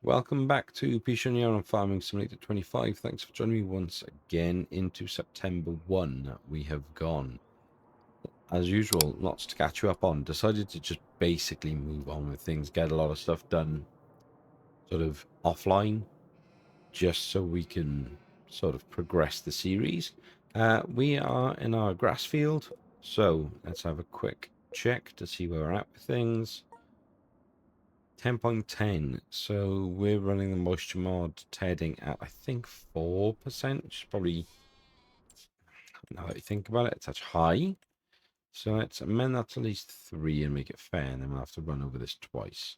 Welcome back to Pichonniere on Farming Simulator 25. Thanks for joining me once again into September 1. We have gone. As usual, lots to catch you up on. Decided to just basically move on with things, get a lot of stuff done sort of offline, just so we can sort of progress the series. We are in our grass field, so let's have a quick check to see where we're at with things. 10.10, so we're running the moisture mod heading at I think 4%, which is probably, now that you think about it, it's such high. So let's amend that to at least 3 and make it fair, and then we'll have to run over this twice,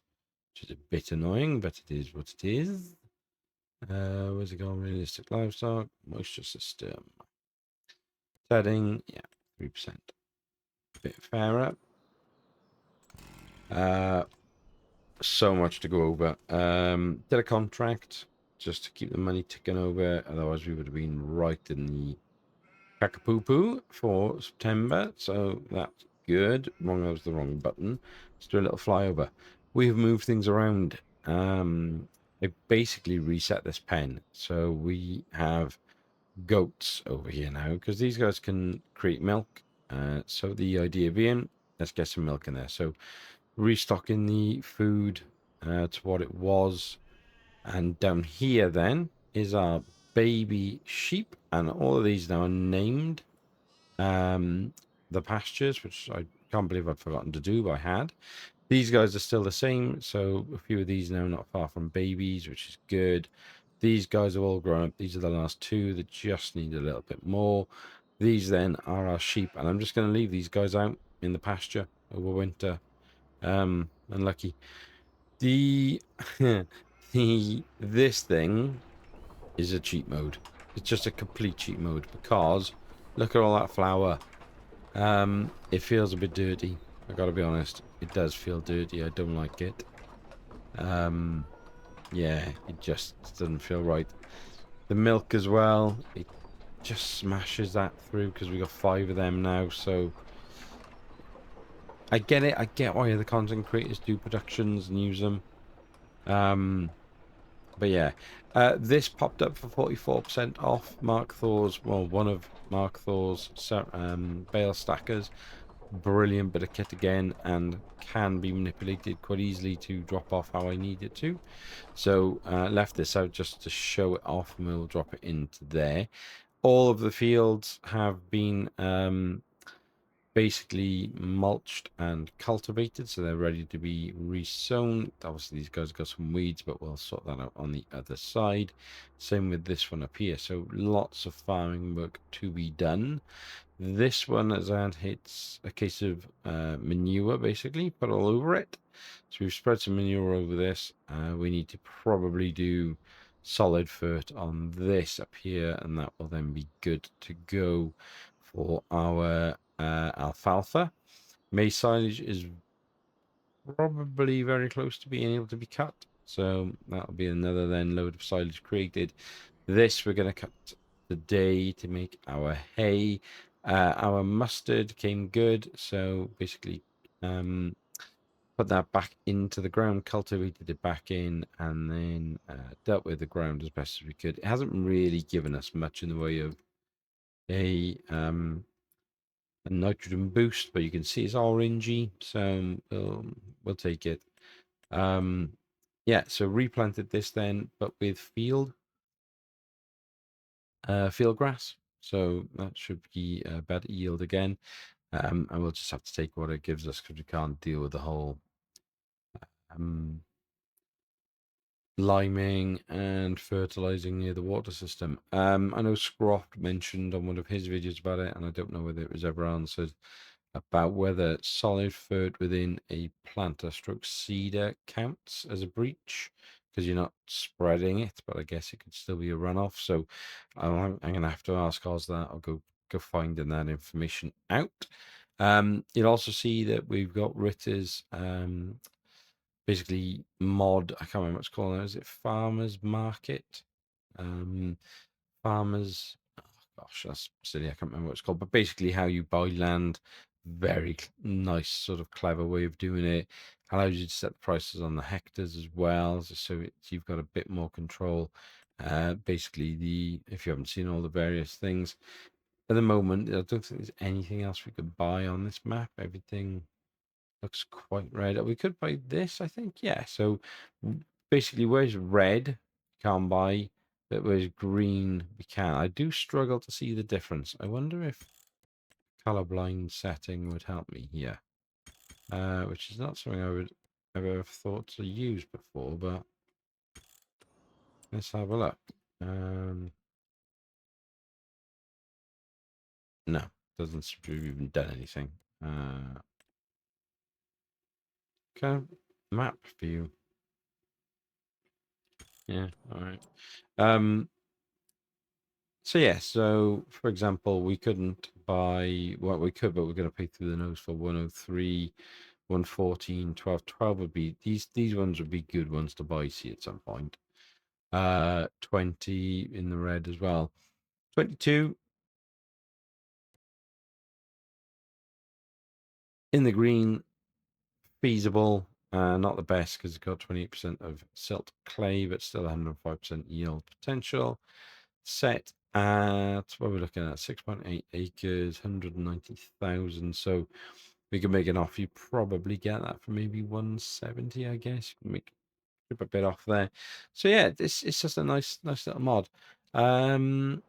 which is a bit annoying, but it is what it is. Where's it going? Realistic livestock, moisture system. Setting, yeah, 3%. A bit fairer. So much to go over. Did a contract just to keep the money ticking over, otherwise we would have been right in the cackapoo for September, so that's good. That was the wrong button. Let's do a little flyover. We've moved things around. I basically reset this pen, so we have goats over here now, because these guys can create milk. So the idea being, let's get some milk in there. So restocking the food to what it was, and down here then is our baby sheep, and all of these now are named. The pastures, which I can't believe I'd forgotten to do, but I had. These guys are still the same, so a few of these now not far from babies, which is good. These guys have all grown up. These are the last two that just need a little bit more. These then are our sheep, and I'm just going to leave these guys out in the pasture over winter. Unlucky. The this thing is a cheat mode. It's just a complete cheat mode, because look at all that flour. It feels a bit dirty. I gotta be honest. It does feel dirty. I don't like it. Yeah, it just doesn't feel right. The milk as well, it just smashes that through, because we got 5 of them now, so I get it. I get why the content creators do productions and use them. But yeah, this popped up for 44% off Mark Thor's, well, one of Mark Thor's bale stackers. Brilliant bit of kit again, and can be manipulated quite easily to drop off how I need it to. So left this out just to show it off, and we'll drop it into there. All of the fields have been basically mulched and cultivated, so they're ready to be resown. Obviously these guys got some weeds, but we'll sort that out on the other side. Same with this one up here, so lots of farming work to be done. This one has had, it's a case of manure basically put all over it, so we've spread some manure over this. We need to probably do solid fert on this up here, and that will then be good to go for our alfalfa. Maize silage is probably very close to being able to be cut, so that'll be another then load of silage created. This we're going to cut today to make our hay. Our mustard came good, so basically put that back into the ground, cultivated it back in, and then dealt with the ground as best as we could. It hasn't really given us much in the way of a nitrogen boost, but you can see it's orangey, so we'll take it. Yeah, so replanted this then, but with field grass, so that should be a better yield again. And we'll just have to take what it gives us, because we can't deal with the whole liming and fertilizing near the water system. I know Scroft mentioned on one of his videos about it, and I don't know whether it was ever answered, about whether solid fert within a planter stroke seeder counts as a breach, because you're not spreading it, but I guess it could still be a runoff. So I'm going to have to ask Oz that. I'll go finding that information out. You'll also see that we've got Ritter's basically mod, I can't remember what it's called now. Is it Farmers Market? Farmers, oh gosh, that's silly. I can't remember what it's called, but basically how you buy land. Very nice, sort of clever way of doing it. Allows you to set the prices on the hectares as well, so you've got a bit more control. Basically, if you haven't seen all the various things at the moment, I don't think there's anything else we could buy on this map. Everything looks quite red. We could buy this, I think. Yeah. So basically, where's red can't buy, but where's green we can. I do struggle to see the difference. I wonder if colorblind setting would help me here, which is not something I would ever have thought to use before. But let's have a look. No, doesn't seem to have even done anything. Okay, map view. Yeah, all right. So yeah, so for example, we couldn't buy, well, we could, but we're going to pay through the nose for 103, 114, 12. 12 would be, these ones would be good ones to buy, see, at some point. 20 in the red as well. 22 in the green, feasible. Not the best because it's got 28% of silt clay, but still 105% yield potential. Set at, what are we looking at? 6.8 acres, 190,000. So we can make an offer. You probably get that for maybe 170, I guess. Make a bit off there. So yeah, this it's just a nice little mod. And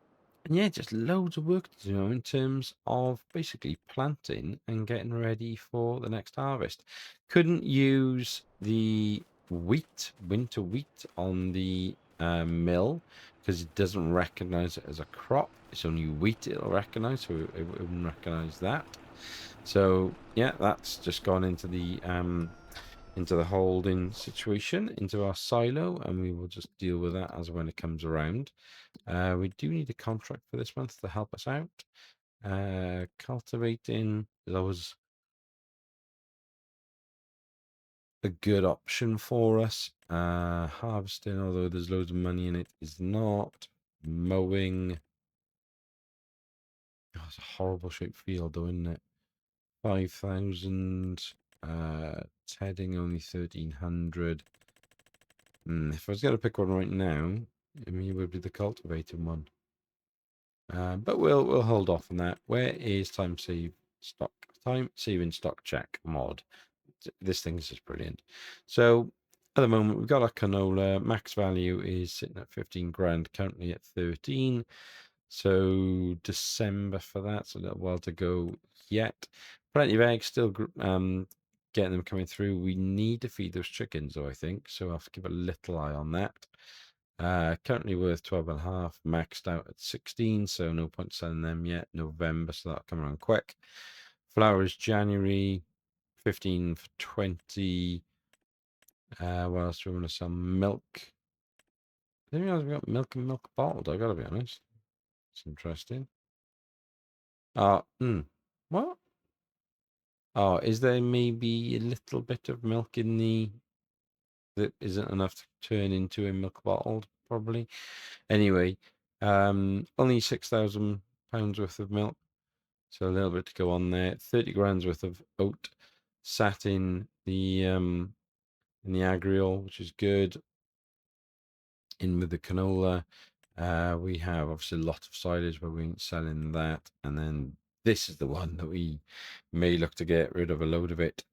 yeah, just loads of work to do in terms of basically planting and getting ready for the next harvest. Couldn't use the winter wheat on the mill because it doesn't recognize it as a crop. It's only wheat it'll recognize, so it wouldn't recognize that. So yeah, that's just gone into the holding situation, into our silo, and we will just deal with that as when it comes around. We do need a contract for this month to help us out. Cultivating is always a good option for us. Harvesting, although there's loads of money in it, is not. Mowing. Oh, it's a horrible shaped field, though, isn't it? 5,000. Tedding only 1,300. If I was going to pick one right now, I mean, it would be the cultivating one. But we'll hold off on that. Where is time saving stock check mod? This thing is just brilliant. So at the moment we've got our canola. Max value is sitting at 15 grand, currently at 13. So December for that. It's a little while to go yet. Plenty of eggs still getting them coming through. We need to feed those chickens though, I think. So I'll have to keep a little eye on that. Currently worth 12.5, maxed out at 16, so no point selling them yet. November, so that'll come around quick. Flowers January, 15 for 20. What else do we want to sell? Milk. I didn't realize we got milk bottled, I gotta be honest. It's interesting. What? Oh, is there maybe a little bit of milk in the that isn't enough to turn into a milk bottled, probably. Anyway, only £6,000 worth of milk, so a little bit to go on there. 30 grand's worth of oat sat in the agriol, which is good. In with the canola, we have obviously a lot of silage, but we ain't selling that. And then this is the one that we may look to get rid of a load of it.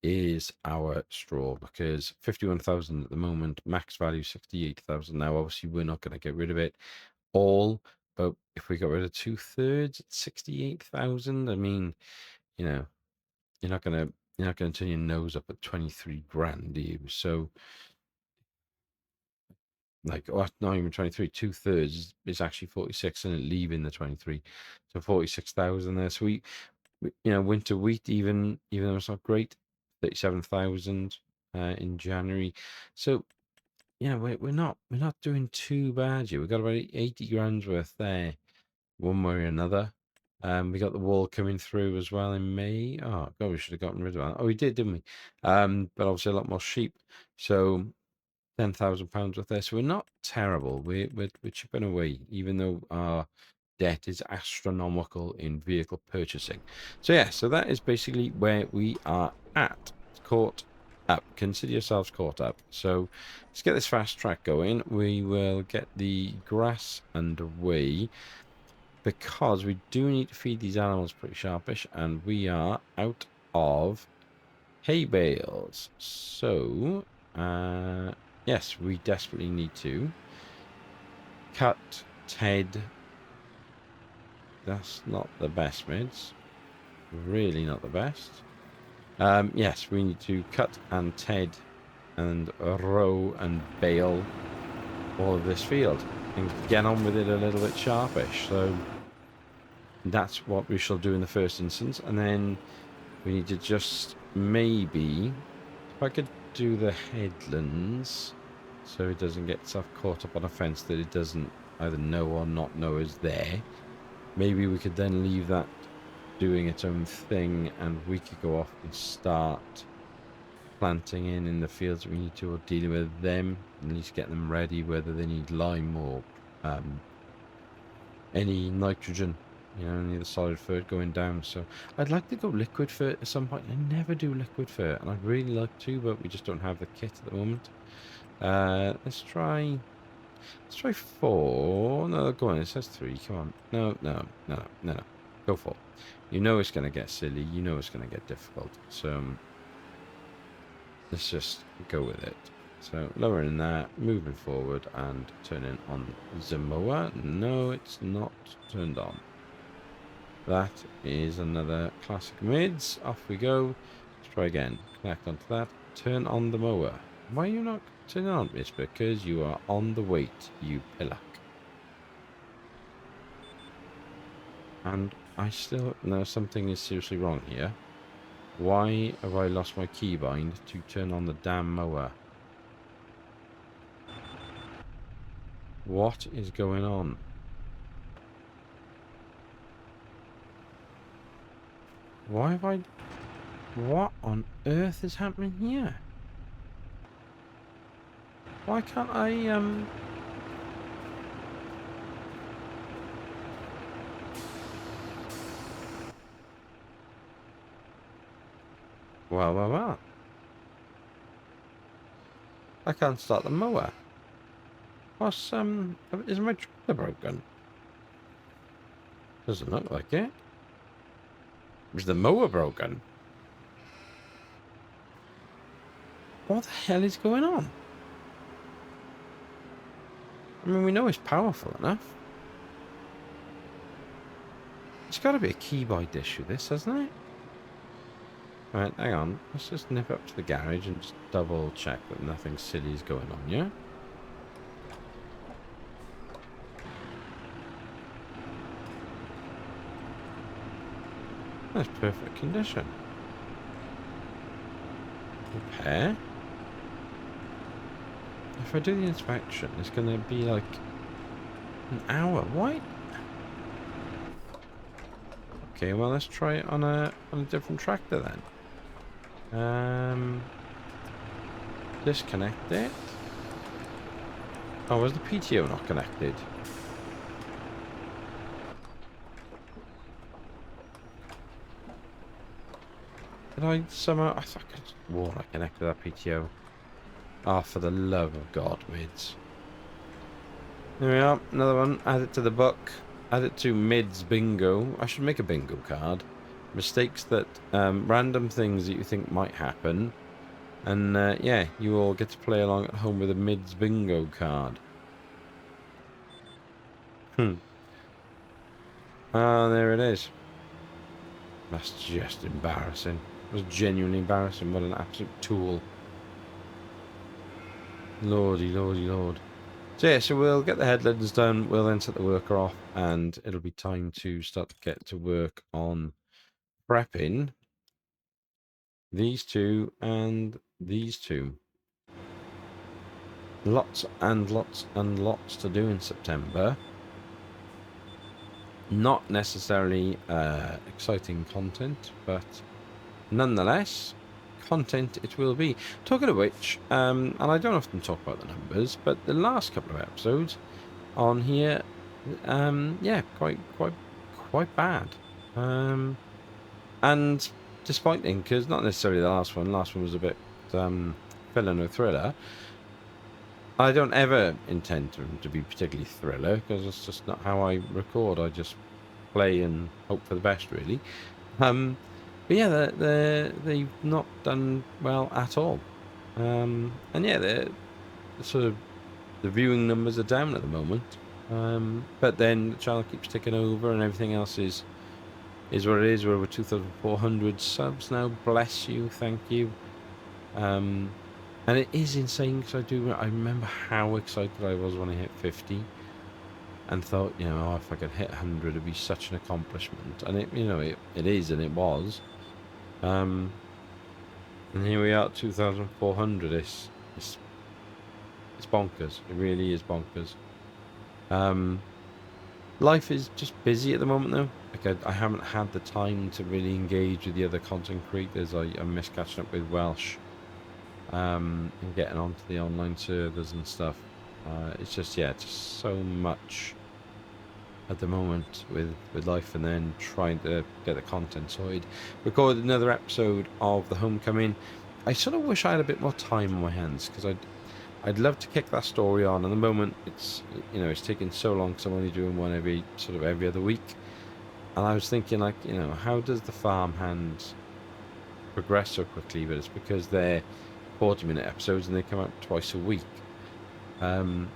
Is our straw, because 51,000 at the moment, max value 68,000. Now obviously we're not going to get rid of it all, but if we got rid of 2/3 at 68,000, I mean, you know, you're not gonna turn your nose up at 23 grand, do you? So like, oh, not even 23, 2/3 is actually 46, and leaving the 23, so 46,000 there. So we winter wheat, even though it's not great, 37,000 in January. So we're not doing too bad here. We've got about 80 grand's worth there, one way or another. We got the wall coming through as well in May. Oh god, we should have gotten rid of that. Oh, we did, didn't we? But obviously a lot more sheep. So £10,000 worth there. So we're not terrible. We're chipping away, even though our debt is astronomical in vehicle purchasing. So yeah, so that is basically where we are at. Caught up. Consider yourselves caught up. So let's get this fast track going. We will get the grass underway because we do need to feed these animals pretty sharpish, and we are out of hay bales. So yes, we desperately need to cut Ted. That's not the best, mids. Really not the best. Yes, we need to cut and Ted and row and bale all of this field and get on with it a little bit sharpish. So that's what we shall do in the first instance, and then we need to just maybe, if I could do the headlands so it doesn't get stuff caught up on a fence that it doesn't either know or not know is there. Maybe we could then leave that doing its own thing, and we could go off and start planting in the fields that we need to, or dealing with them, at least get them ready, whether they need lime or any nitrogen, you know, any of the solid fert going down. So I'd like to go liquid fert at some point. I never do liquid fert, and I'd really like to, but we just don't have the kit at the moment. Let's try 4. No, go on, it says 3. Come on. No. Go 4. You know it's going to get silly. You know it's going to get difficult. So let's just go with it. So lowering that, moving forward, and turning on the mower. No, it's not turned on. That is another classic mids. Off we go. Let's try again. Connect onto that. Turn on the mower. Why are you not turning on? It's because you are on the wait, you pillock. And I still know something is seriously wrong here. Why have I lost my keybind to turn on the damn mower? What is going on? Why have I... What on earth is happening here? Why can't I, Well. I can't start the mower. What's, is my trailer broken? Doesn't look like it. Is the mower broken? What the hell is going on? I mean, we know it's powerful enough. It's got to be a keybind issue, this, hasn't it? Right, hang on. Let's just nip up to the garage and just double check that nothing silly is going on, yeah? That's perfect condition. Repair. If I do the inspection, it's going to be like an hour. Why? Okay, well, let's try it on a different tractor then. Disconnect it. Oh, was the PTO not connected? Did I somehow... I thought I could swore I connected that PTO. Oh, for the love of God, mids. There we are. Another one. Add it to the book. Add it to mids bingo. I should make a bingo card. Mistakes that... random things that you think might happen. And, yeah, you all get to play along at home with a mids bingo card. Ah, there it is. That's just embarrassing. It was genuinely embarrassing. What an absolute tool. Lordy, lordy, lord. So yeah, so we'll get the headlands done. We'll then set the worker off, and it'll be time to start to get to work on prepping these two and these two. Lots and lots and lots to do in September. Not necessarily exciting content, but nonetheless, content it will be. Talking of which, and I don't often talk about the numbers, but the last couple of episodes on here, yeah, quite bad. And disappointing, because not necessarily the last one. Last one was a bit villain or thriller. I don't ever intend them to be particularly thriller because it's just not how I record. I just play and hope for the best, really. But yeah, they've not done well at all. And yeah, the sort of the viewing numbers are down at the moment. But then the channel keeps ticking over, and everything else is what it is. We're over 2,400 subs now. Bless you, thank you. And it is insane because I remember how excited I was when I hit 50, and thought, oh, if I could hit 100, it'd be such an accomplishment. And it is, and it was. And here we are at 2,400. It's bonkers. It really is bonkers. Life is just busy at the moment, though. Like I haven't had the time to really engage with the other content creators. I miss catching up with Welsh, and getting onto the online servers and stuff. It's just so much at the moment with life, and then trying to get the content sorted. Recorded another episode of The Homecoming. I sort of wish I had a bit more time on my hands, because I'd love to kick that story on. At the moment, it's taking so long because I'm only doing one every other week. And I was thinking, like, how does the farmhand progress so quickly? But it's because they're 40-minute episodes and they come out twice a week. So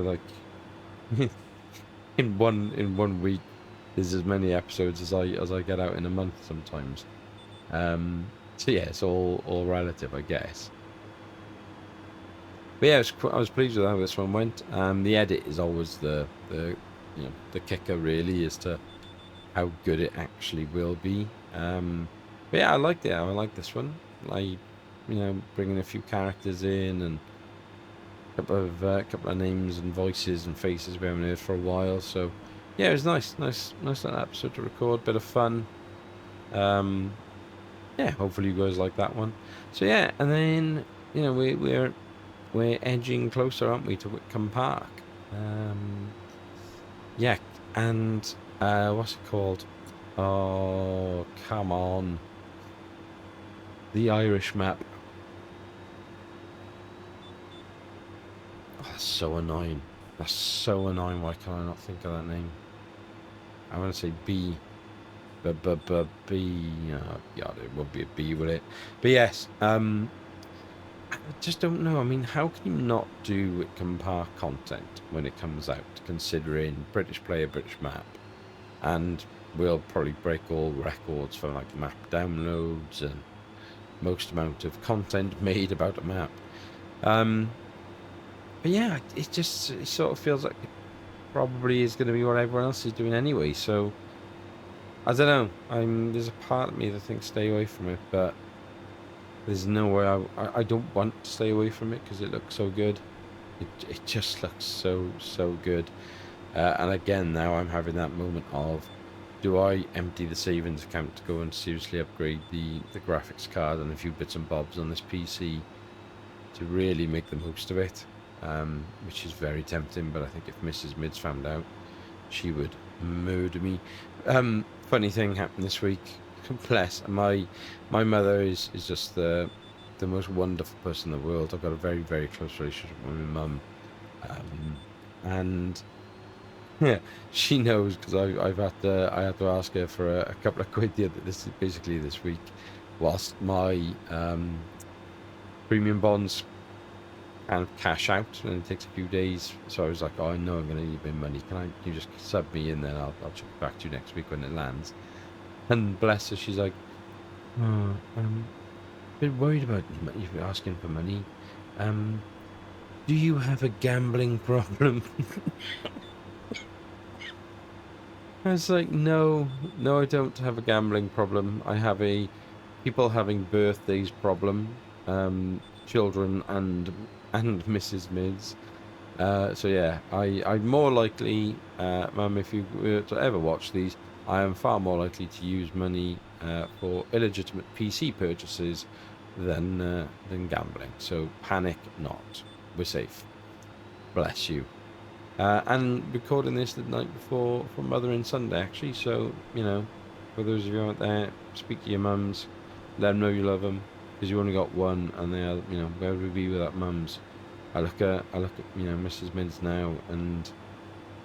like in one week, there's as many episodes as I get out in a month sometimes. So yeah, it's all relative, I guess. But yeah, I was pleased with how this one went. The edit is always the kicker, really, as to how good it actually will be. But yeah, I liked it. I like this one. Bringing a few characters in, and a couple of names and voices and faces we haven't heard for a while. So yeah, it was nice little episode to record. Bit of fun. Yeah, hopefully you guys like that one. So yeah, and then we're edging closer, aren't we, to Whitcomb Park? Yeah, and what's it called? Oh, come on. The Irish map. Oh, that's so annoying. That's so annoying. Why can I not think of that name? I want to say B. B. Oh, God, it won't be a B, will it? But yes, I just don't know. I mean, how can you not do Whitcomb Park content when it comes out, considering British player, British map, and we'll probably break all records for like map downloads and most amount of content made about a map. But yeah, it sort of feels like it probably is going to be what everyone else is doing anyway. So I don't know. There's a part of me that thinks stay away from it, but there's no way I don't want to stay away from it because it looks so good. It just looks so good. And again, now I'm having that moment of, do I empty the savings account to go and seriously upgrade the graphics card and a few bits and bobs on this PC to really make the most of it? Which is very tempting, but I think if Mrs. Mids found out, she would murder me. Funny thing happened this week. Bless, my mother is just the most wonderful person in the world. I've got a very, very close relationship with my mum, and yeah, she knows, because I had to ask her for a couple of quid this week, whilst my premium bonds kind of cash out, and it takes a few days. So I was like, oh, I know I'm going to need a bit of money. Can you just sub me in, then I'll check it back to you next week when it lands. And bless her, she's like, oh, a bit worried about you asking for money. Do you have a gambling problem? I was like, no, I don't have a gambling problem. I have a people having birthdays problem. Children and Mrs. Mids. So yeah, I'm more likely, Mum, if you were to ever watch these, I am far more likely to use money for illegitimate PC purchases than gambling. So panic not. We're safe. Bless you. And recording this the night before for Mothering Sunday, actually. So, for those of you out there, speak to your mums, let them know you love them. because you only got one, and they are, you know, where would we be without mums? I look at you know Mrs. Mids now, and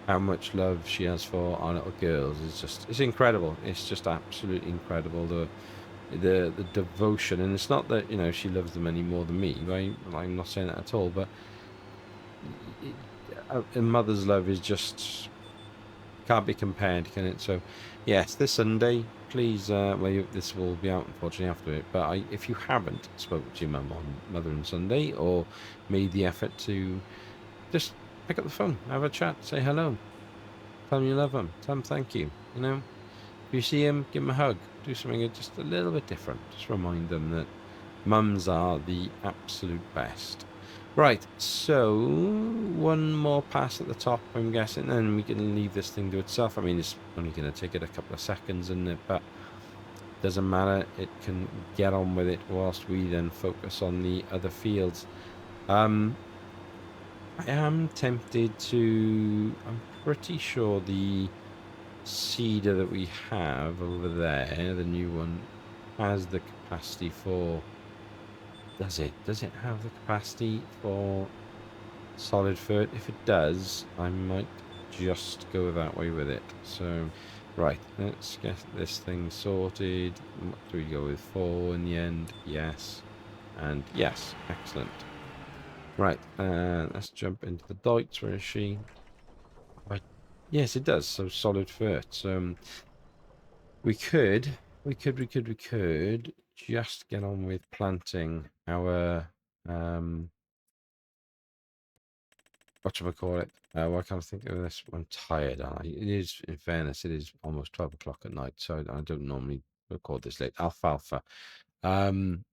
how much love she has for our little girls is just, it's incredible. It's just absolutely incredible, the devotion. And it's not that, you know, she loves them any more than me, right? I'm not saying that at all, but a mother's love is just can't be compared, can it? So yes, this Sunday, please, this will be out unfortunately after it, but if you haven't spoken to your mum on Mothering Sunday, or made the effort to just pick up the phone, have a chat, say hello, tell them you love them, tell them thank you, you know. If you see him, give him a hug, do something just a little bit different, just remind them that mums are the absolute best. Right, so one more pass at the top, I'm guessing, and we can leave this thing to itself. I mean, it's only going to take it a couple of seconds, isn't it? But doesn't matter. It can get on with it whilst we then focus on the other fields. I am tempted to... I'm pretty sure the seeder that we have over there, the new one, has the capacity for... Does it have the capacity for solid fert? If it does, I might just go that way with it. So, right, let's get this thing sorted. What do we go with? 4 in the end? Yes. And yes, excellent. Right, let's jump into the Deutz. Where is she? Right. Yes, it does. So solid fert. So we could just get on with planting our whatchamacallit, why can't I think of this? I'm tired. It is, in fairness, it is almost 12 o'clock at night, so I don't normally record this late. Alfalfa. And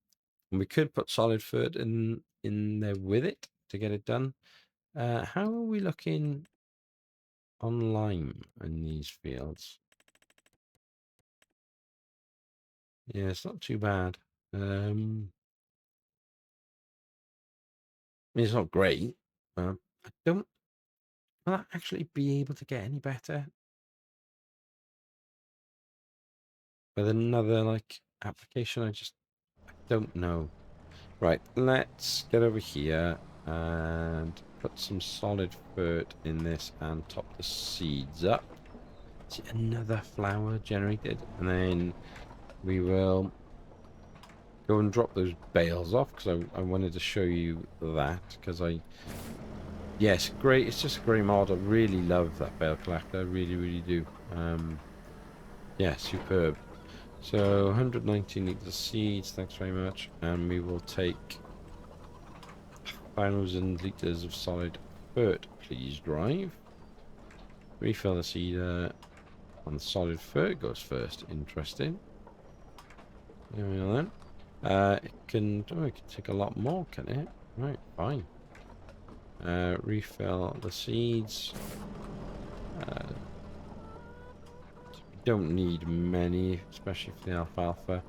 we could put solid fert in there with it to get it done. How are we looking on lime in these fields? Yeah, it's not too bad. I mean, it's not great. I don't... Will that actually be able to get any better with another, like, application? I don't know. Right, let's get over here and put some solid fert in this and top the seeds up. See, another flower generated, and then we will go and drop those bales off, because I wanted to show you that, because yes, great, it's just a great mod. I really love that bale collector, I really do. Yeah, superb. So 119 litres of seeds, thanks very much, and we will take 1,000 litres of solid fert, please drive. Refill the seeder on the solid fert goes first. Interesting. There we are then. It can take a lot more, can it? Right, fine. Refill the seeds. Don't need many, especially for the alfalfa.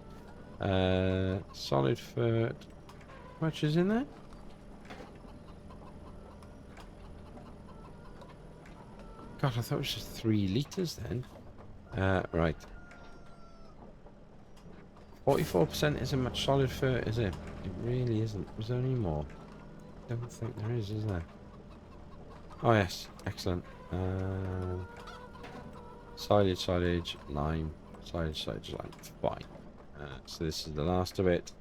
Solid fert. How much is in there? God, I thought it was just 3 litres then. Right. 44% isn't much solid fert, is it? It really isn't. Was there any more? I don't think there is there? Oh yes, excellent. Silage, lime. Silage, lime. Fine. So this is the last of it.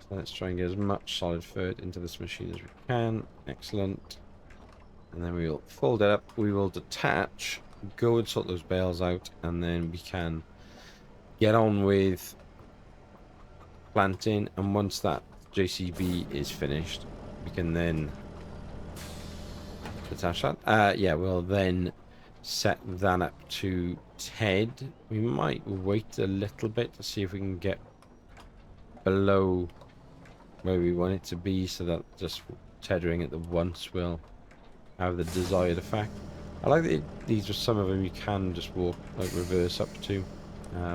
So let's try and get as much solid fert into this machine as we can. Excellent. And then we will fold it up. We will detach, go and sort those bales out, and then we can get on with planting. And once that JCB is finished, we can then detach that. Yeah, we'll then set that up to TED. We might wait a little bit to see if we can get below where we want it to be, so that just tethering it at once will have the desired effect. I like that these are some of them you can just walk, like, reverse up to.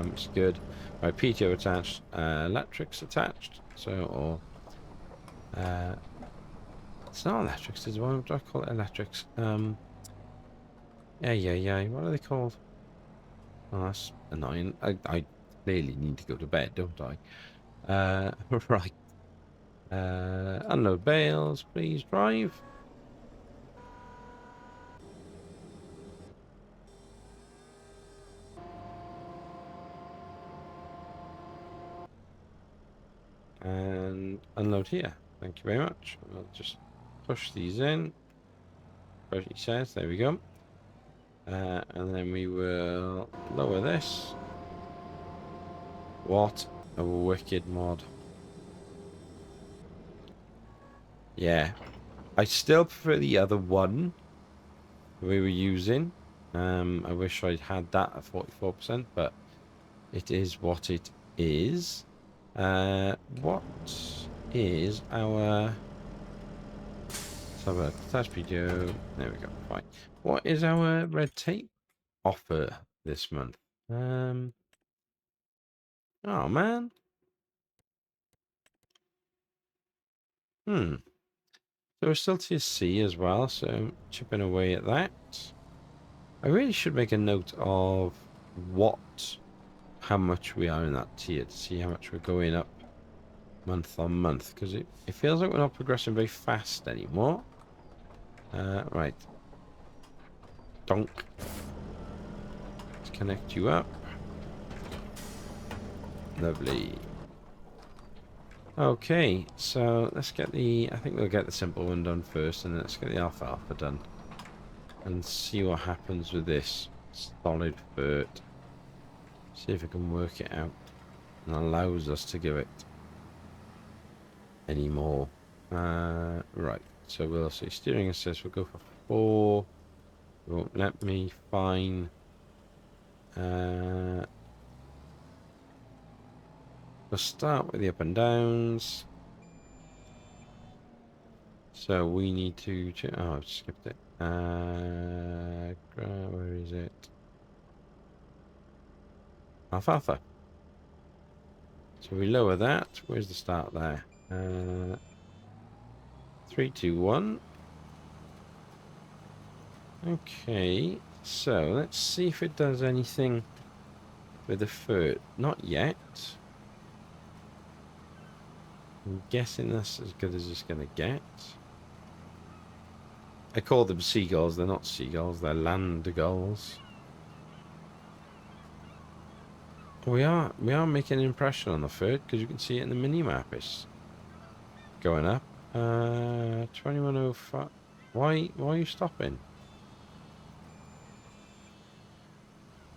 It's good. Right, PTO attached, electrics attached. So, or it's not electrics. What do I call it? Electrics. Yeah. What are they called? Oh, that's annoying. I clearly need to go to bed, don't I? Right. Unload bales, please drive. And unload here. Thank you very much. I'll just push these in. As he says, there we go. And then we will lower this. What a wicked mod. Yeah. I still prefer the other one we were using. I wish I'd had that at 44%, but it is what it is. What is our... Let's have a touch video. There we go. Fine. What is our red tape offer this month? Oh man. So we're still tier C as well, so chipping away at that. I really should make a note of how much we are in that tier to see how much we're going up month on month, because it feels like we're not progressing very fast anymore. Right. Donk. Let's connect you up. Lovely. Okay, so let's get I think we'll get the simple one done first, and then let's get the alfalfa done. And see what happens with this solid vert. See if we can work it out. And allows us to give it any more. Right, so we'll see. Steering assist, we'll go for 4. It won't let me. Fine. We'll start with the up and downs. So we need to... Oh, I've skipped it. Where is it? Alfalfa. So we lower that. Where's the start there? 3, 2, 1. Okay. So let's see if it does anything with the fur. Not yet. I'm guessing that's as good as it's going to get. I call them seagulls. They're not seagulls. They're land gulls. We are making an impression on the fur because you can see it in the mini map. It's going up. 2105. Why are you stopping?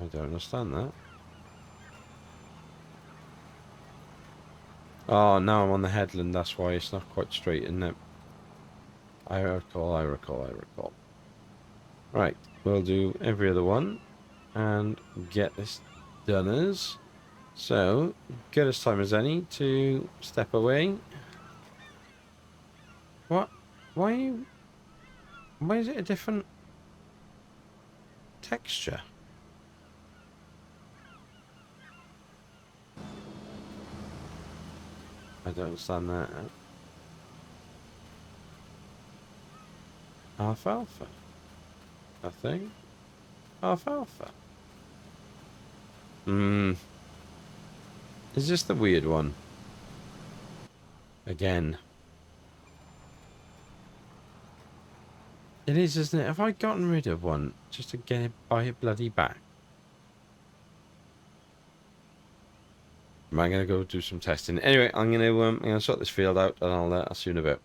I don't understand that. Oh, now I'm on the headland. That's why it's not quite straight, isn't it? I recall. Right, we'll do every other one and get this done as. So, good as time as any to step away. What? Why is it a different texture? I don't understand that. Alfalfa. I think. Alfalfa. Is this the weird one? Again. It is, isn't it? Have I gotten rid of one just to get it by it bloody back? Am I going to go do some testing? Anyway, I'm going to sort this field out, and I'll see you in a bit.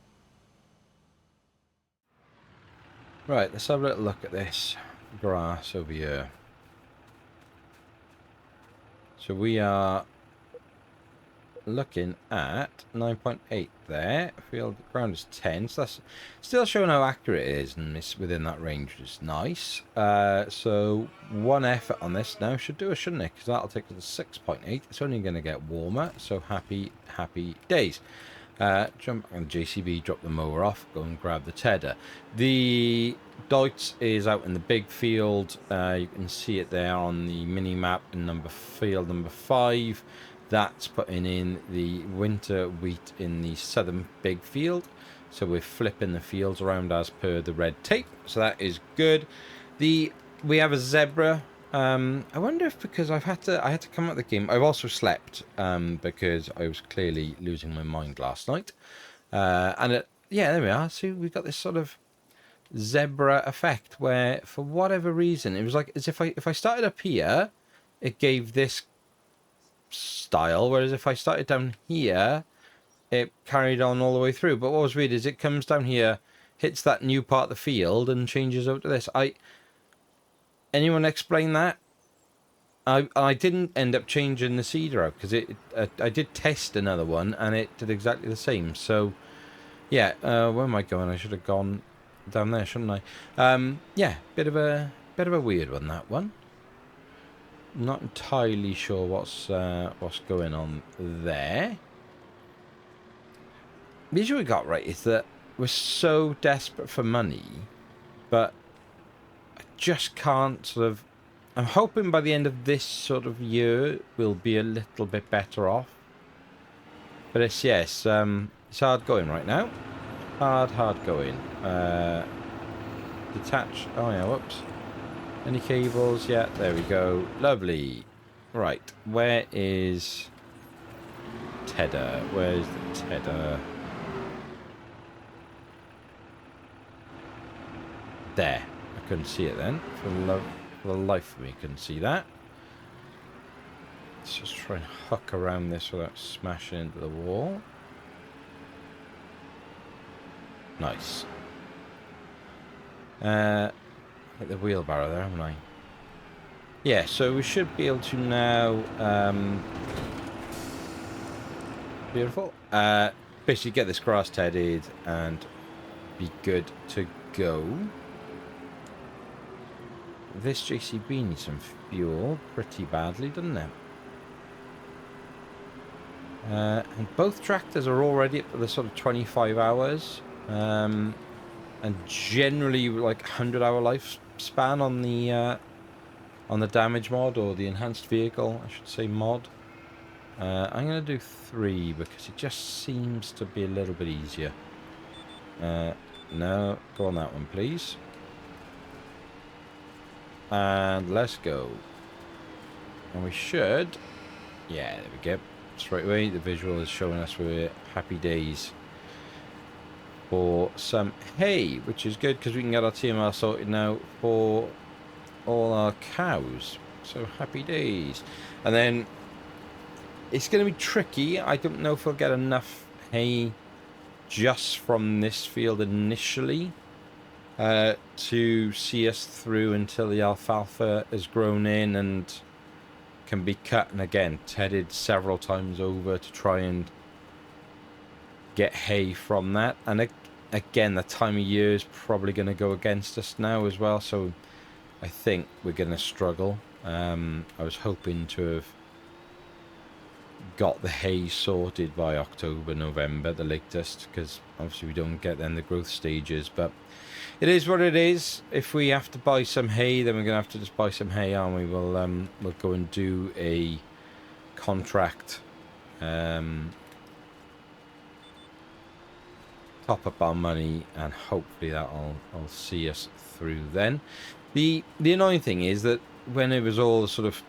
Right, let's have a little look at this grass over here. So we are looking at 9.8 there. Field ground is 10, so that's still showing how accurate it is, and it's within that range, which is nice. So one effort on this now should do it, shouldn't it? Because that'll take us to 6.8. It's only going to get warmer, so happy days. Jump on the JCB, drop the mower off, go and grab the tedder. The Deutz is out in the big field. You can see it there on the mini map in field number 5. That's putting in the winter wheat in the southern big field. So we're flipping the fields around as per the red tape. So that is good. We have a zebra I wonder if because I had to come out the game. I've also slept because I was clearly losing my mind last night. Yeah, there we are. See, we've got this sort of zebra effect where, for whatever reason, it was like as if I started up here, it gave this style, whereas if I started down here, it carried on all the way through. But what was weird is it comes down here, hits that new part of the field, and changes over to this. Anyone explain that? I didn't end up changing the seeder out because I did test another one and it did exactly the same. So yeah, where am I going? I should have gone down there, shouldn't I? Yeah, bit of a weird one, that one. Not entirely sure what's going on there. The issue we got right is that we're so desperate for money, but I just can't sort of. I'm hoping by the end of this sort of year we'll be a little bit better off. But it's it's hard going right now. Hard going. Detach. Oh yeah, whoops. Any cables? Yeah, there we go. Lovely. Right, where is Tedder? Where's the Tedder? There. I couldn't see it then. For the life of me, couldn't see that. Let's just try and huck around this without smashing into the wall. Nice. Hit the wheelbarrow there, haven't I? Yeah, so we should be able to now beautiful. Basically get this grass tedded and be good to go. This JCB needs some fuel pretty badly, doesn't it? And both tractors are already up to the sort of 25 hours. And generally like 100-hour lifespan on the damage mod, or the enhanced vehicle, I should say, mod. I'm going to do 3 because it just seems to be a little bit easier. No, go on that one, please. And let's go. And we should... Yeah, there we go. Straight away, the visual is showing us we're happy days for some hay, which is good because we can get our TMR sorted now for all our cows. So happy days. And then it's going to be tricky. I don't know if we'll get enough hay just from this field initially to see us through until the alfalfa has grown in and can be cut, and again tedded several times over to try and get hay from that. And again, the time of year is probably going to go against us now as well, so I think we're going to struggle. I was hoping to have got the hay sorted by October, November, the latest, because obviously we don't get then the growth stages, but it is what it is. If we have to buy some hay, then we're going to have to just buy some hay, and we will we'll go and do a contract, top up our money, and hopefully that'll see us through then. The annoying thing is that when it was all sort of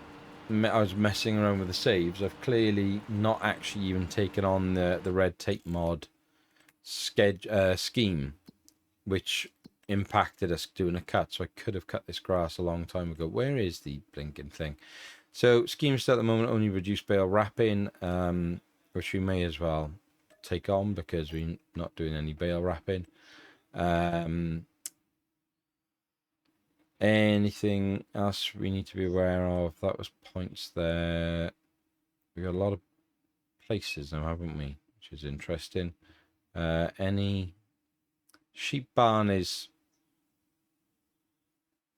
I was messing around with the saves, I've clearly not actually even taken on the red tape mod scheme, which impacted us doing a cut. So I could have cut this grass a long time ago. Where is the blinking thing? So schemes at the moment only reduce bale wrapping, which we may as well take on because we're not doing any bale wrapping. Anything else we need to be aware of? That was points there. We got a lot of places now, haven't we? Which is interesting. Any sheep barn is...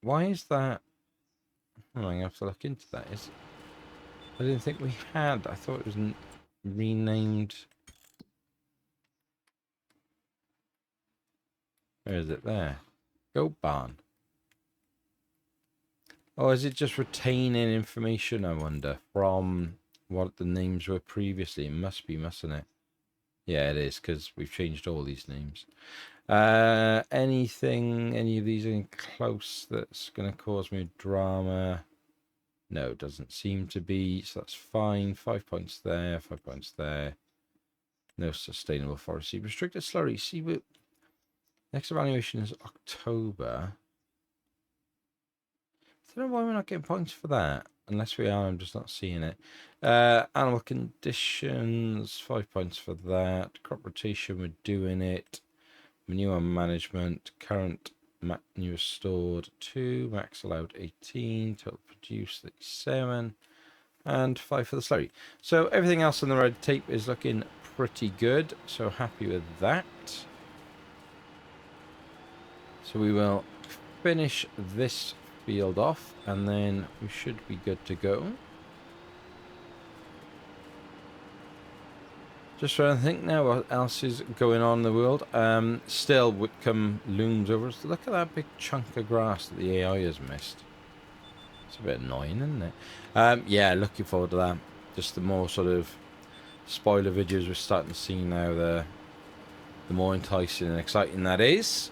Why is that? Oh, I'm going to have to look into that. I didn't think we had. I thought it was renamed. Where is it there? Goat barn. Oh, is it just retaining information, I wonder, from what the names were previously? It must be, mustn't it? Yeah, it is, because we've changed all these names. Any of these in close that's going to cause me drama? No, it doesn't seem to be, so that's fine. 5 points there, 5 points there. No sustainable forestry. Restricted slurry. See, next evaluation is October. I don't know why we're not getting points for that. Unless we are, I'm just not seeing it. Animal conditions, 5 points for that. Crop rotation, we're doing it. Manure management, current manure stored 2, max allowed 18, total produced 37, and 5 for the slurry. So everything else on the red tape is looking pretty good. So happy with that. So we will finish this field off and then we should be good to go. Just trying to think now what else is going on in the world. Still Whitcomb looms over us. Look at that big chunk of grass that the AI has missed. It's a bit annoying, isn't it? Yeah, looking forward to that. Just the more sort of spoiler videos we're starting to see now, the more enticing and exciting that is.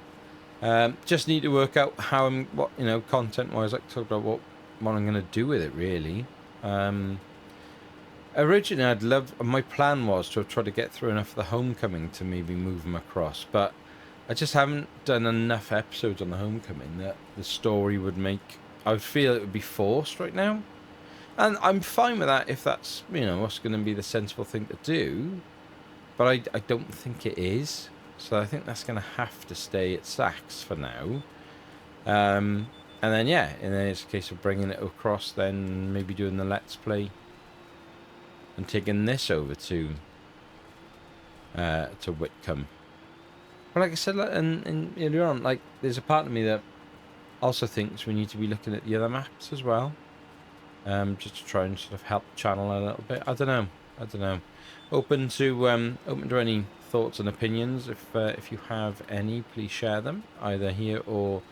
Just need to work out how what content wise, like talk about what I'm going to do with it really. Originally, my plan was to try to get through enough of the Homecoming to maybe move them across, but I just haven't done enough episodes on the Homecoming that the story would make. I would feel it would be forced right now, and I'm fine with that if that's what's going to be the sensible thing to do. But I don't think it is, so I think that's going to have to stay at Sax for now. And then and then it's a case of bringing it across, then maybe doing the Let's Play. And taking this over to Whitcomb. But like I said, and earlier on, like there's a part of me that also thinks we need to be looking at the other maps as well, just to try and sort of help channel a little bit. I don't know. Open to any thoughts and opinions. If you have any, please share them either here or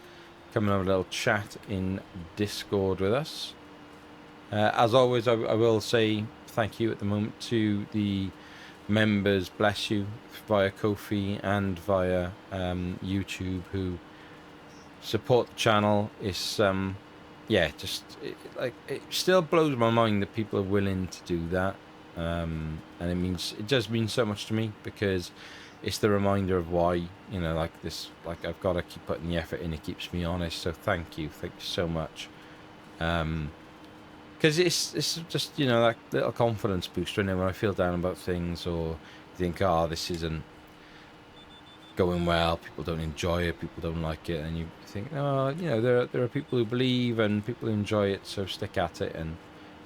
come and have a little chat in Discord with us. As always, I will say thank you at the moment to the members, bless you, via Ko-fi and via YouTube who support the channel. It's it still blows my mind that people are willing to do that, and it does mean so much to me because it's the reminder of why I've got to keep putting the effort in. It keeps me honest, so thank you so much. Because it's just that little confidence booster when I feel down about things or think this isn't going well, people don't enjoy it, people don't like it, and you think there are people who believe and people who enjoy it, so stick at it. And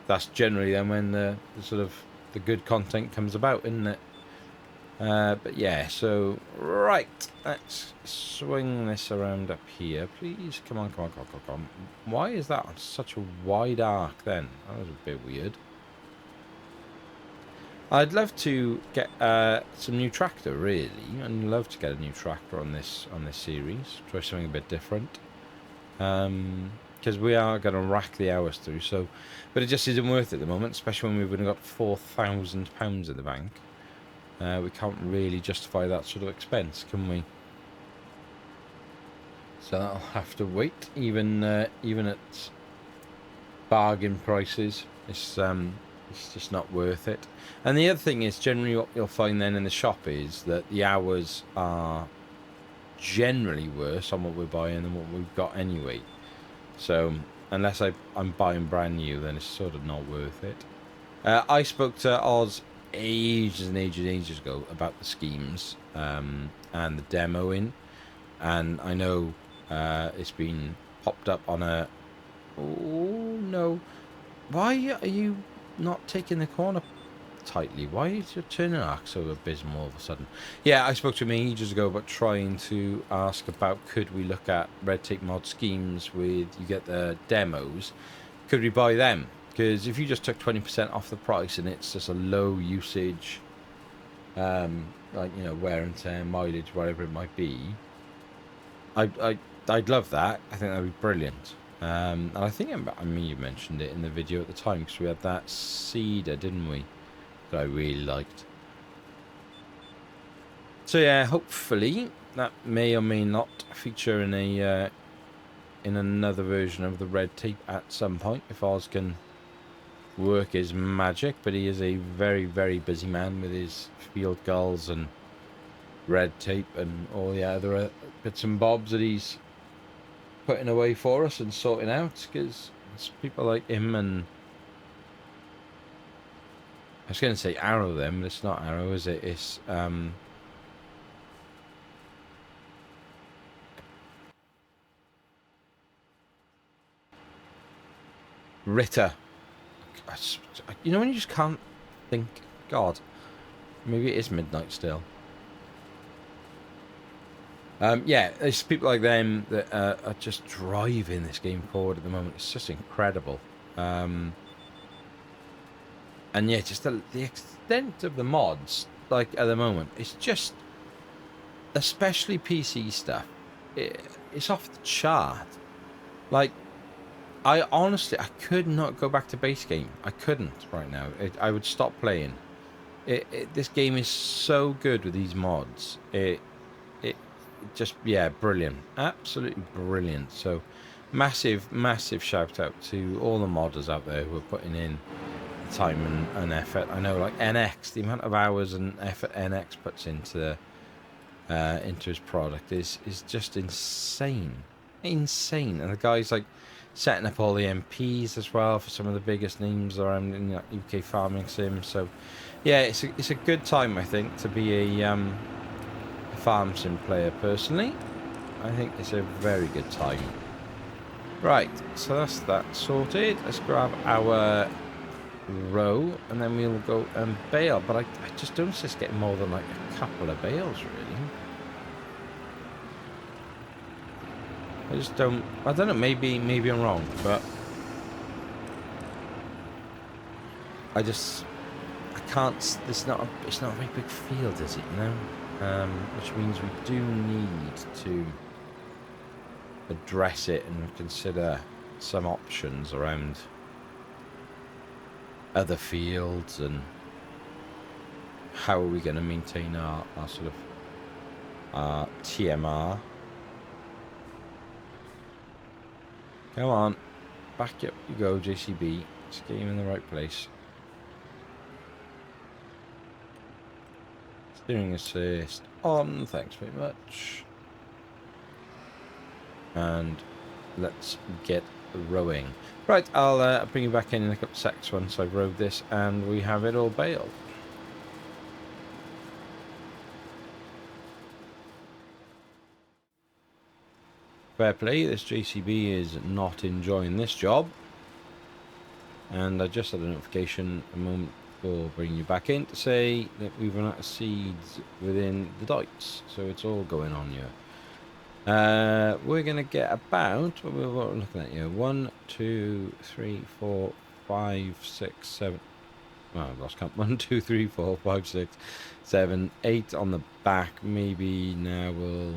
that's generally then when the sort of the good content comes about, isn't it? But yeah, so right, let's swing this around up here, please. Come on. Why is that on such a wide arc then? That was a bit weird. I'd love to get some new tractor, really. I'd love to get a new tractor on this series. Try something a bit different. Because we are going to rack the hours through. So, but it just isn't worth it at the moment, especially when we've only got £4,000 in the bank. We can't really justify that sort of expense, can we? So that'll have to wait. Even at bargain prices, it's just not worth it. And the other thing is, generally what you'll find then in the shop is that the hours are generally worse on what we're buying than what we've got anyway. So unless I'm buying brand new, then it's sort of not worth it. I spoke to Oz ages ago about the schemes and the demoing, and I know it's been popped up on a no, why are you not taking the corner tightly? Why is your turning arc so abysmal all of a sudden? Yeah, I spoke to him ages ago about trying to ask about could we look at red tape mod schemes with you get the demos, could we buy them? Because if you just took 20% off the price and it's just a low usage, wear and tear, mileage, whatever it might be, I'd love that. I think that'd be brilliant. And I think you mentioned it in the video at the time because we had that cedar, didn't we? That I really liked. So yeah, hopefully that may or may not feature in another version of the red tape at some point if Oz can work is magic, but he is a very, very busy man with his field gulls and red tape and all the other bits and bobs that he's putting away for us and sorting out, because it's people like him and I was going to say Arrow them, but it's not Arrow, is it? It's Ritter. You know when you just can't think, God, maybe it is midnight still. Yeah, it's people like them that are just driving this game forward at the moment. It's just incredible. And yeah, just the extent of the mods, like at the moment, it's just, especially PC stuff, it's off the chart. Like, I honestly, I could not go back to base game. I couldn't right now. I would stop playing. This game is so good with these mods. It just, yeah, brilliant, absolutely brilliant. So massive shout out to all the modders out there who are putting in time and effort. I know, like NX, the amount of hours and effort NX puts into his product is just insane. And the guy's like setting up all the MPs as well for some of the biggest names around in UK farming sim. So yeah, it's a good time, I think, to be a farm sim player. Personally, I think it's a very good time. Right, so that's that sorted. Let's grab our row and then we'll go and bale, but I just don't see us getting more than like a couple of bales, really. I don't know, maybe I'm wrong, but I can't, it's not a very big field, is it, you know? Which means we do need to address it and consider some options around other fields and how are we going to maintain our sort of TMR. Come on, back up you go, JCB. Let's get him in the right place. Steering assist on, thanks very much. And let's get rowing. Right, I'll bring you back in a couple of secs once I've rowed this and we have it all baled. Fair play, this JCB is not enjoying this job. And I just had a notification a moment before bringing you back in to say that we've run out of seeds within the dikes. So it's all going on here. We're going to get about, what we're looking at here, 1, 2, 3, 4, 5, 6, 7. Oh, I've lost count. 1, 2, 3, 4, 5, 6, 7, 8 on the back. Maybe now we'll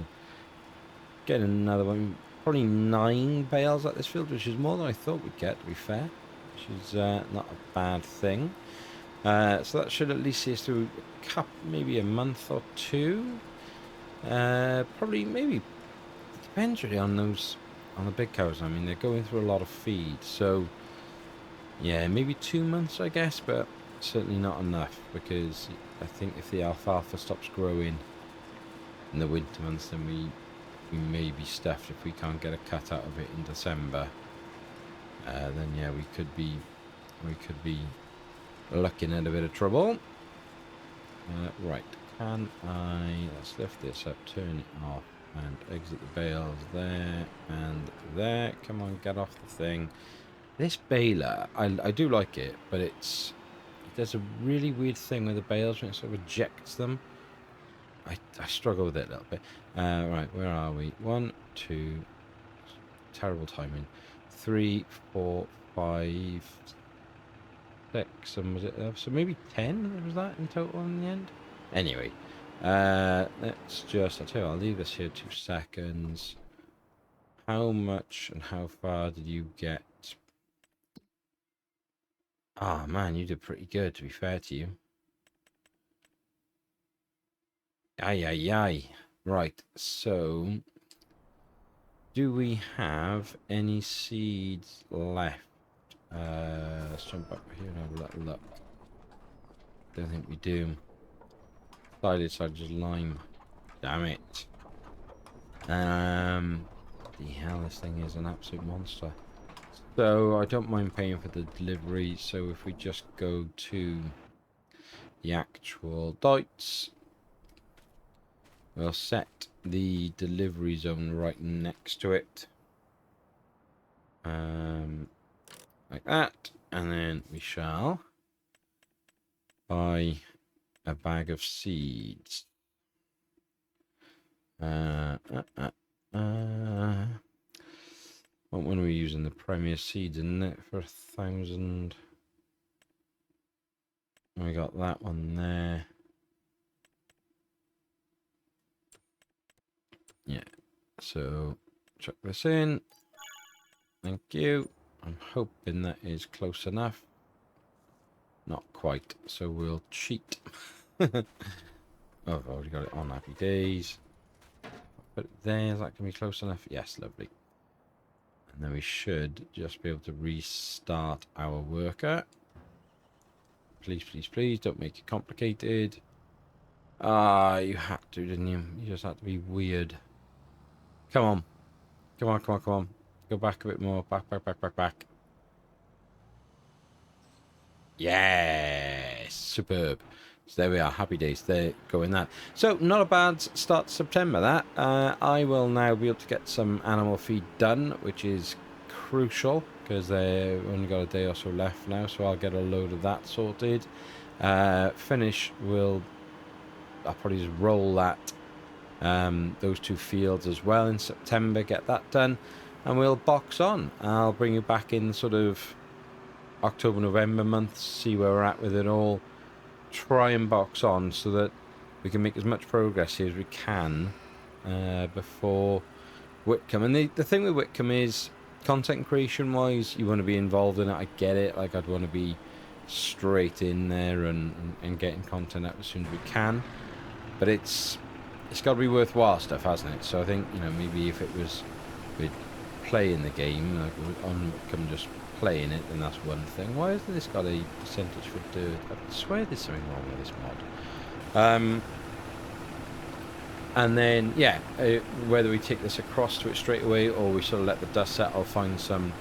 get another one. Probably 9 bales at this field, which is more than I thought we'd get, to be fair. Which is not a bad thing. So that should at least see us through maybe a month or two. Probably, maybe, it depends really on the big cows. I mean, they're going through a lot of feed. So, yeah, maybe 2 months, I guess, but certainly not enough, because I think if the alfalfa stops growing in the winter months, then we may be stuffed if we can't get a cut out of it in December. Then yeah, we could be looking at a bit of trouble. Right, let's lift this up, turn it off, and exit the bales there and there. Come on, get off the thing. This baler, I do like it, but it does a really weird thing with the bales when it sort of ejects them. I struggle with it a little bit. Right, where are we? 1, 2, terrible timing. 3, 4, 5, 6, and was it so maybe 10 was that in total in the end? Anyway, let's just, I'll tell you, I'll leave this here 2 seconds. How much and how far did you get? Oh man, you did pretty good, to be fair to you. Aye. Right, so do we have any seeds left? Let's jump back here and have a little look. Don't think we do. Decided just lime. Damn it. The hell, this thing is an absolute monster. So I don't mind paying for the delivery. So if we just go to the actual dots, we'll set the delivery zone right next to it. Like that, and then we shall buy a bag of seeds. What one are we using? The Premier Seeds, isn't it? For 1,000. We got that one there. Yeah. So chuck this in. Thank you. I'm hoping that is close enough. Not quite. So we'll cheat. Oh, I've already got it on. Happy days. Put it there. Is that going to be close enough? Yes, lovely. And then we should just be able to restart our worker. Please, please, please, don't make it complicated. Ah, you had to, didn't you? You just had to be weird. Come on. Come on, come on, come on. Go back a bit more. Back, back, back, back, back. Yes! Superb. So there we are. Happy days. There, going that. So, not a bad start to September, that. I will now be able to get some animal feed done, which is crucial, because they've only got a day or so left now, so I'll get a load of that sorted. Finish will... I'll probably just roll that, those two fields as well in September, get that done, and we'll box on. I'll bring you back in sort of October, November months, see where we're at with it all. Try and box on so that we can make as much progress here as we can before Whitcomb. And the thing with Whitcomb is, content creation wise, you want to be involved in it. I get it. Like, I'd want to be straight in there and getting content out as soon as we can. But it's got to be worthwhile stuff, hasn't it? So I think, you know, maybe if it was we'd play in the game, like on Whitcomb just playing it, then that's one thing. Why hasn't this got a percentage for dirt? I swear there's something wrong with this mod. And then, yeah, whether we take this across to it straight away or we sort of let the dust settle, find some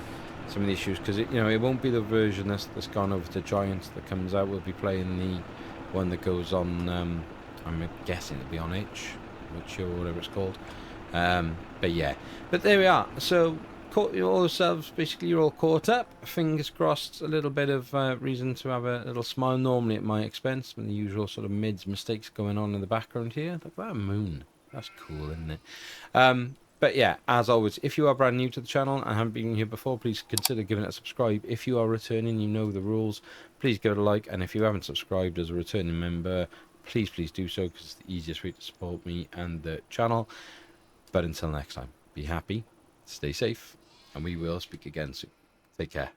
of the issues, because it won't be the version that's gone over to Giants that comes out. We'll be playing the one that goes on. I'm guessing it'll be on H, or whatever it's called. But yeah, but there we are. So caught you all yourselves. Basically, you're all caught up. Fingers crossed. A little bit of reason to have a little smile, normally at my expense, when the usual sort of mids mistakes going on in the background here. Look at that moon. That's cool, isn't it? But yeah, as always, if you are brand new to the channel and haven't been here before, please consider giving it a subscribe. If you are returning, you know the rules. Please give it a like, and if you haven't subscribed as a returning member, please do so, because it's the easiest way to support me and the channel. But until next time, be happy, stay safe, and we will speak again soon. Take care.